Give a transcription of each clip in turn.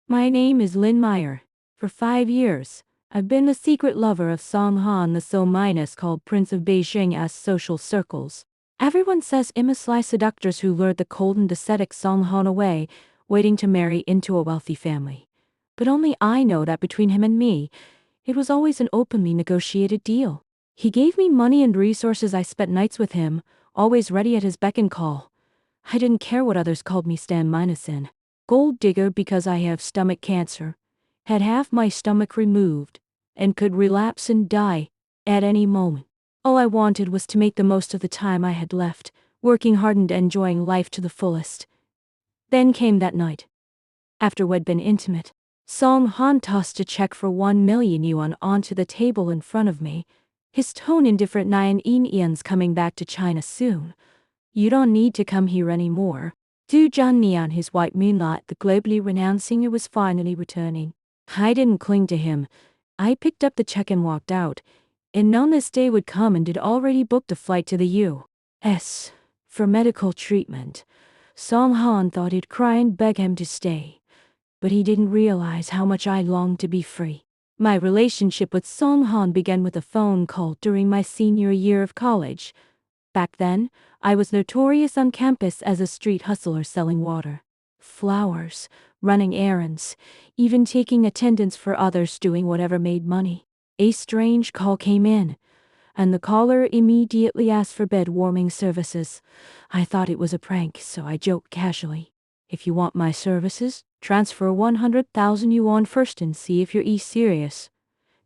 My name is Lynn Meyer. For 5 years, I've been the secret lover of Song Han, the so-minus called Prince of Beijing as social circles. Everyone says I'm a sly seductress who lured the cold and ascetic Song Han away, waiting to marry into a wealthy family. But only I know that between him and me, it was always an openly negotiated deal. He gave me money and resources. I spent nights with him, always ready at his beck and call. I didn't care what others called me. Stan Minusin. Gold digger because I have stomach cancer, had half my stomach removed, and could relapse and die at any moment. All I wanted was to make the most of the time I had left, working hard and enjoying life to the fullest. Then came that night. After we'd been intimate, Song Han tossed a check for 1 million yuan onto the table in front of me, his tone indifferent. Nyan Ian's coming back to China soon. You don't need to come here anymore. Du Zhannian, his white moonlight, the globally renowned singer, was finally returning. I didn't cling to him. I picked up the check and walked out, and known this day would come and had already booked a flight to the U.S. for medical treatment. Song Han thought he'd cry and beg him to stay, but he didn't realize how much I longed to be free. My relationship with Song Han began with a phone call during my senior year of college. Back then, I was notorious on campus as a street hustler selling water, flowers, running errands, even taking attendance for others, doing whatever made money. A strange call came in, and the caller immediately asked for bed warming services. I thought it was a prank, so I joked casually, "If you want my services, transfer 100,000 yuan first and see if you're serious."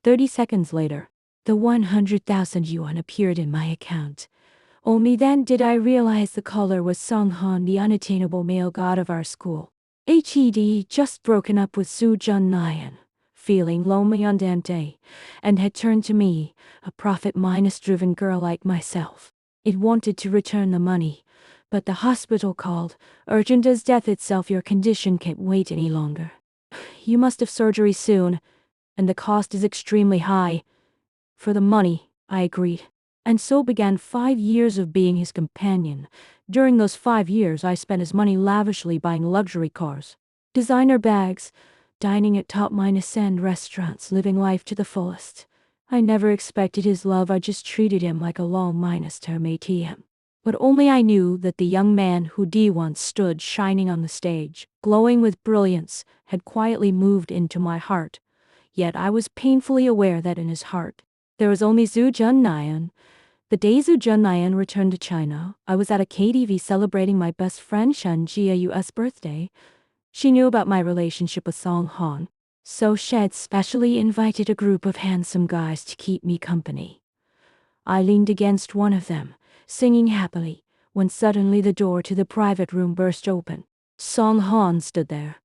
30 seconds later, the 100,000 yuan appeared in my account. Only then did I realize the caller was Song Han, the unattainable male god of our school. He'd just broken up with Su Zhannian, feeling lonely on Dante, and had turned to me, a profit-driven girl like myself. It wanted to return the money, but the hospital called, urgent as death itself. "Your condition can't wait any longer. You must have surgery soon, and the cost is extremely high." For the money, I agreed. And so began 5 years of being his companion. During those 5 years, I spent his money lavishly buying luxury cars, designer bags, dining at top-end restaurants, living life to the fullest. I never expected his love. I just treated him like a long-term ATM. But only I knew that the young man who once stood shining on the stage, glowing with brilliance, had quietly moved into my heart. Yet I was painfully aware that in his heart, there was only Su Zhannian. The day Su Zhannian returned to China, I was at a KTV celebrating my best friend Shen Jiayu's birthday. She knew about my relationship with Song Han, so she had specially invited a group of handsome guys to keep me company. I leaned against one of them, singing happily, when suddenly the door to the private room burst open. Song Han stood there,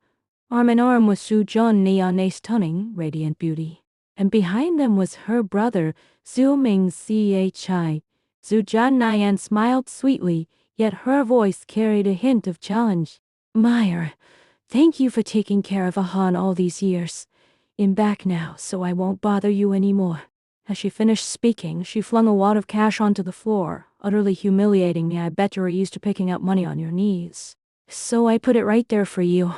arm in arm with Su Zhannian, a stunning, radiant beauty. And behind them was her brother, Zhu Ming Chi. Su Zhannian smiled sweetly, yet her voice carried a hint of challenge. "Meyer, thank you for taking care of Han all these years. I'm back now, so I won't bother you anymore." As she finished speaking, she flung a wad of cash onto the floor, utterly humiliating me. "I bet you're used to picking up money on your knees, so I put it right there for you."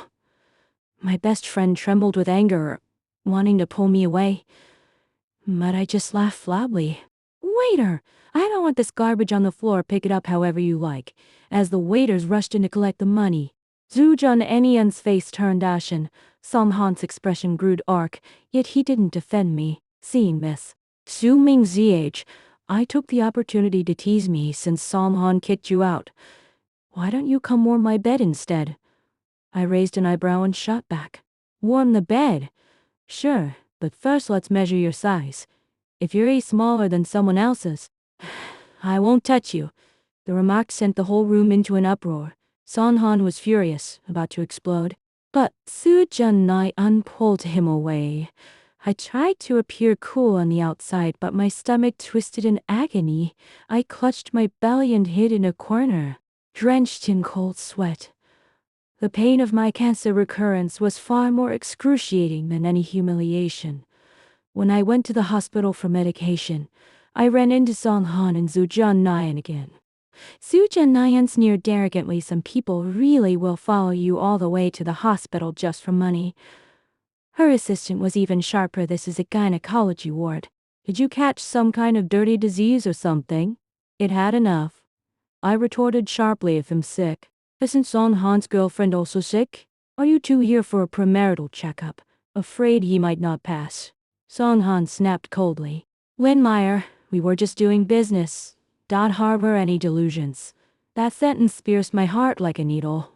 My best friend trembled with anger, wanting to pull me away, but I just laughed flatly. "Waiter, I don't want this garbage on the floor. Pick it up however you like." As the waiters rushed in to collect the money, Su Zhannian's face turned ashen. Song Han's expression grew dark, yet he didn't defend me. Seeing this, Su Ming I took the opportunity to tease me. "Since Song Han kicked you out, why don't you come warm my bed instead?" I raised an eyebrow and shot back. "Warm the bed? Sure, but first let's measure your size. If you're smaller than someone else's, I won't touch you." The remark sent the whole room into an uproar. Song Han was furious, about to explode. But Su Zhannian pulled him away. I tried to appear cool on the outside, but my stomach twisted in agony. I clutched my belly and hid in a corner, drenched in cold sweat. The pain of my cancer recurrence was far more excruciating than any humiliation. When I went to the hospital for medication, I ran into Song Han and Su Zhannian again. Su Zhannian sneered arrogantly. "Some people really will follow you all the way to the hospital just for money. Her assistant was even sharper. This is a gynecology ward. Did you catch some kind of dirty disease or something? It had enough. I retorted sharply. If I'm sick. Isn't Song Han's girlfriend also sick? Are you two here for a premarital checkup? Afraid he might not pass. Song Han snapped coldly. Lin Meyer, we were just doing business. Don't harbor any delusions. That sentence pierced my heart like a needle.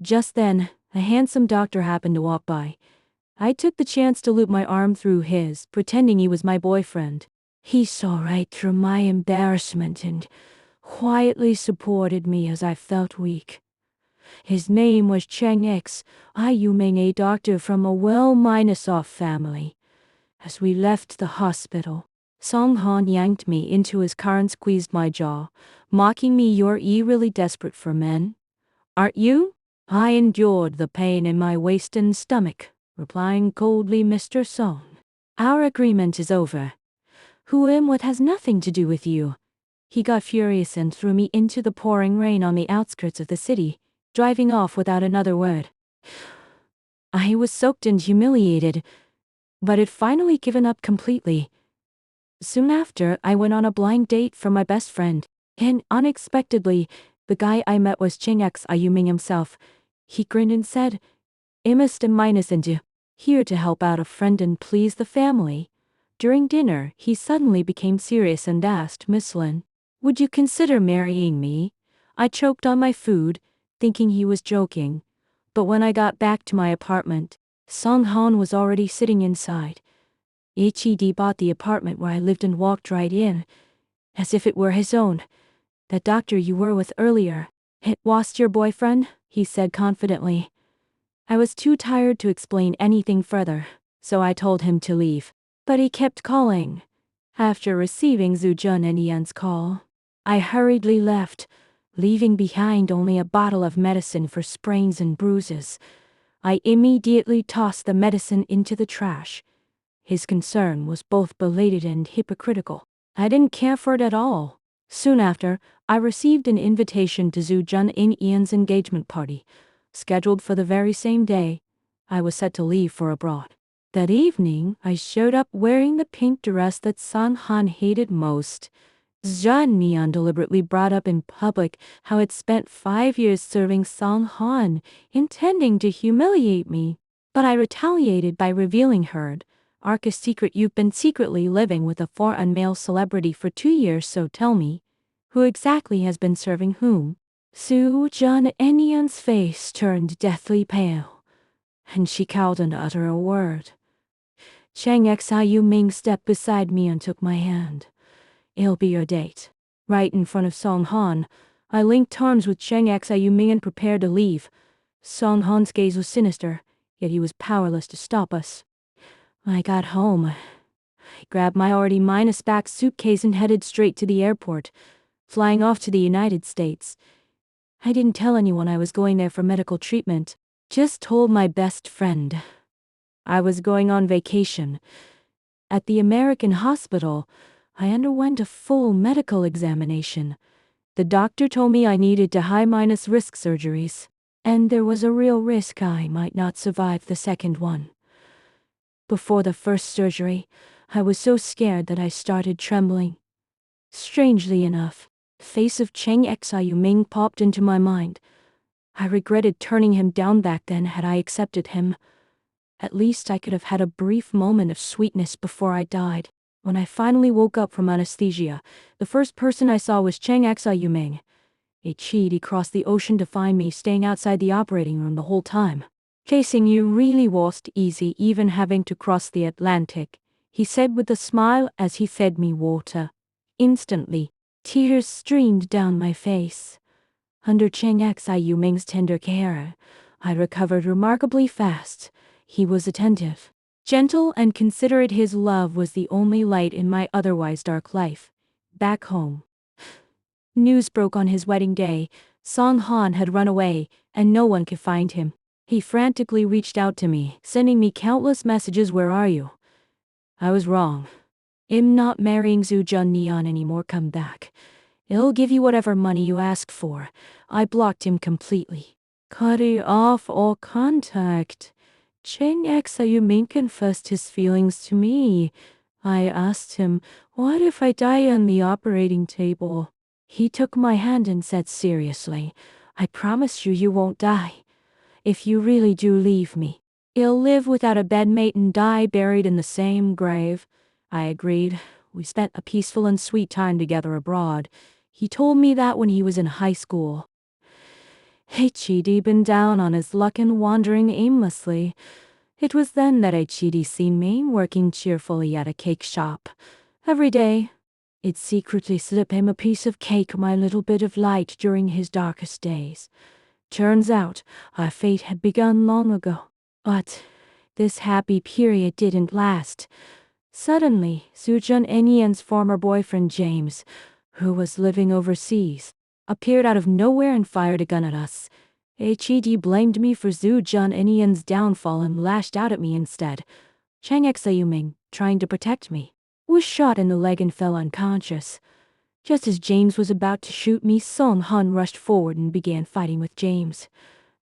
Just then, a handsome doctor happened to walk by. I took the chance to loop my arm through his, pretending he was my boyfriend. He saw right through my embarrassment and quietly supported me as I felt weak. His name was Cheng X, Ayuming, a doctor from a well-off family. As we left the hospital, Song Han yanked me into his car and squeezed my jaw, mocking me. You're really desperate for men? Aren't you? I endured the pain in my waist and stomach, replying coldly, Mr. Song. Our agreement is over. Who am what has nothing to do with you. He got furious and threw me into the pouring rain on the outskirts of the city, driving off without another word. I was soaked and humiliated, but had finally given up completely. Soon after, I went on a blind date for my best friend, and unexpectedly, the guy I met was Cheng X Ayuming himself. He grinned and said, here to help out a friend and please the family. During dinner, he suddenly became serious and asked, Miss Lin, would you consider marrying me? I choked on my food, thinking he was joking. But when I got back to my apartment, Song Han was already sitting inside. Ichidi bought the apartment where I lived and walked right in, as if it were his own. That doctor you were with earlier, it was your boyfriend, he said confidently. I was too tired to explain anything further, so I told him to leave. But he kept calling. After receiving Zhu Jun and Yan's call, I hurriedly left, leaving behind only a bottle of medicine for sprains and bruises. I immediately tossed the medicine into the trash. His concern was both belated and hypocritical. I didn't care for it at all. Soon after, I received an invitation to Zhu Jun in Ian's engagement party, scheduled for the very same day. I was set to leave for abroad. That evening, I showed up wearing the pink dress that Song Han hated most. Zhan Nian deliberately brought up in public how it spent 5 years serving Song Han, intending to humiliate me. But I retaliated by revealing Arca's secret. You've been secretly living with a foreign male celebrity for 2 years, so tell me, who exactly has been serving whom? Su Zhan Nian's face turned deathly pale, and she cowed and uttered a word. Cheng Xiu Ming stepped beside me and took my hand. It'll be your date. Right in front of Song Han, I linked arms with Cheng Xiu Ming and prepared to leave. Song Han's gaze was sinister, yet he was powerless to stop us. I got home. I grabbed my already packed suitcase and headed straight to the airport, flying off to the United States. I didn't tell anyone I was going there for medical treatment, just told my best friend. I was going on vacation. At the American hospital, I underwent a full medical examination. The doctor told me I needed to high-risk surgeries, and there was a real risk I might not survive the second one. Before the first surgery, I was so scared that I started trembling. Strangely enough, the face of Cheng Xiu Ming popped into my mind. I regretted turning him down back then. Had I accepted him, at least I could have had a brief moment of sweetness before I died. When I finally woke up from anesthesia, the first person I saw was Cheng Xiu Ming. He crossed the ocean to find me staying outside the operating room the whole time. Chasing you really wasn't easy, even having to cross the Atlantic, he said with a smile as he fed me water. Instantly, tears streamed down my face. Under Cheng Xiu Ming's tender care, I recovered remarkably fast. He was attentive, gentle, and considerate. His love was the only light in my otherwise dark life. Back home, news broke on his wedding day. Song Han had run away, and no one could find him. He frantically reached out to me, sending me countless messages. Where are you? I was wrong. I'm not marrying Zhu Jun Nian anymore. Come back. I'll give you whatever money you ask for. I blocked him completely, cutting off all contact. Chang Xayuming confessed his feelings to me. I asked him, "What if I die on the operating table?" He took my hand and said seriously, "I promise you, you won't die. If you really do leave me, you'll live without a bedmate and die buried in the same grave." I agreed. We spent a peaceful and sweet time together abroad. He told me that when he was in high school, he'd been down on his luck and wandering aimlessly. It was then that he'd seen me working cheerfully at a cake shop. Every day, I'd secretly slip him a piece of cake, my little bit of light during his darkest days. Turns out, our fate had begun long ago. But this happy period didn't last. Suddenly, Sujun Enian's former boyfriend James, who was living overseas, appeared out of nowhere and fired a gun at us. Hd blamed me for Sujun Enian's downfall and lashed out at me instead. Chang Xayuming, trying to protect me, was shot in the leg and fell unconscious. Just as James was about to shoot me, Song Han rushed forward and began fighting with James.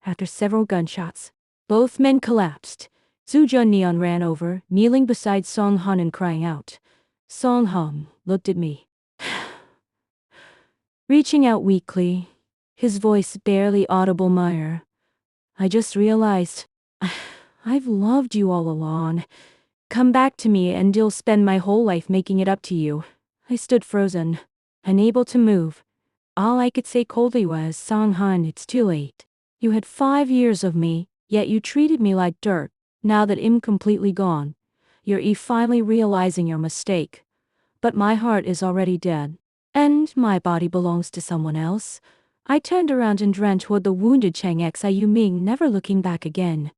After several gunshots, both men collapsed. Zhu Junnian ran over, kneeling beside Song Han and crying out. Song Han looked at me, reaching out weakly, his voice barely audible. "Meyer, I just realized I've loved you all along. Come back to me and you'll spend my whole life making it up to you." I stood frozen, unable to move. All I could say coldly was, "Song Han, it's too late. You had 5 years of me, yet you treated me like dirt. Now that I'm completely gone, you're finally realizing your mistake. But my heart is already dead, and my body belongs to someone else." I turned around and ran toward the wounded Chang Xayuming, never looking back again.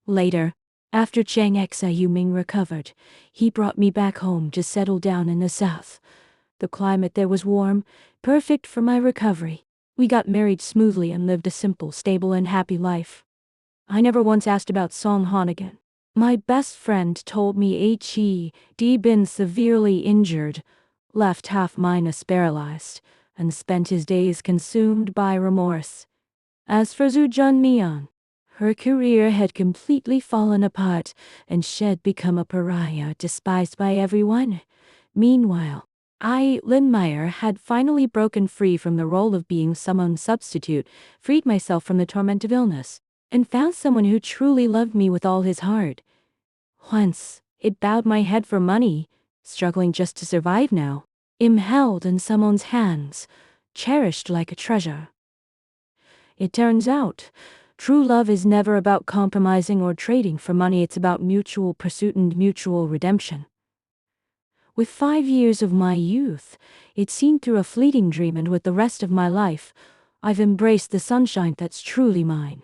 Later, after Chang Xayuming recovered, he brought me back home to settle down in the south. The climate there was warm, perfect for my recovery. We got married smoothly and lived a simple, stable, and happy life. I never once asked about Song Han again. My best friend told me he'd been severely injured, left half-minus paralyzed, and spent his days consumed by remorse. As for Zhu Junmian, her career had completely fallen apart, and she'd become a pariah, despised by everyone. Meanwhile, Lin Meyer, had finally broken free from the role of being someone's substitute, freed myself from the torment of illness, and found someone who truly loved me with all his heart. Once, it bowed my head for money, struggling just to survive now. I'm held in someone's hands, cherished like a treasure. It turns out, true love is never about compromising or trading for money. It's about mutual pursuit and mutual redemption. With 5 years of my youth, it seemed through a fleeting dream, and with the rest of my life, I've embraced the sunshine that's truly mine.